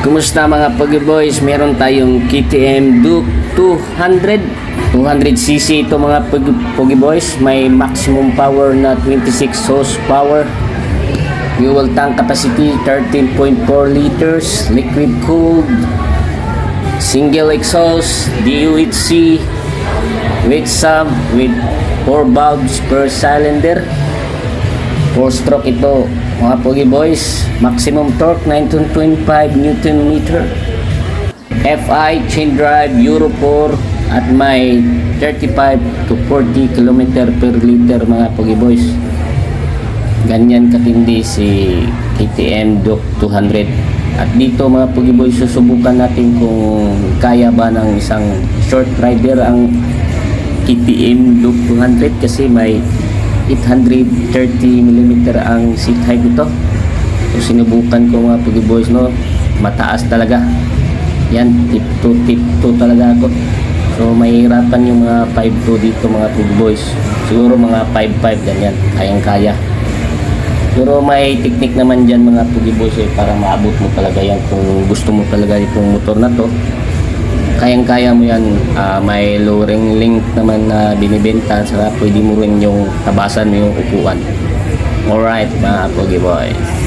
Kumusta mga Pogi Boys? Meron tayong KTM Duke 200cc ito mga Pogi Boys. May maximum power na 26 horsepower. Fuel tank capacity 13.4 liters. Liquid cooled. Single exhaust DOHC with sub with 4 valves per cylinder. 4 stroke ito mga Pogi Boys. Maximum torque 19.5 Newton meter. FI chain drive Euro 4 at may 35 to 40 km per liter mga Pogi Boys. Ganyan katindi si KTM Duke 200. At dito mga Pogi Boys, susubukan natin kung kaya ba ng isang short rider ang KTM Duke 200 kasi may 830mm ang seat height nito. So sinubukan ko mga Pogi Boys, no, mataas talaga yan, tip to talaga ako. So mahirapan yung mga 5.2 dito mga Pogi Boys, siguro mga 5.5 ganyan, kayang kaya. Pero may technique naman dyan mga Pogi Boys para maabot mo talaga yan kung gusto mo talaga itong motor na to. Kayang kaya mo yan. May lowering link naman na binibenta, saka pwede mo rin yung tabasan mo yung upuan. Alright mga Pogi Boys.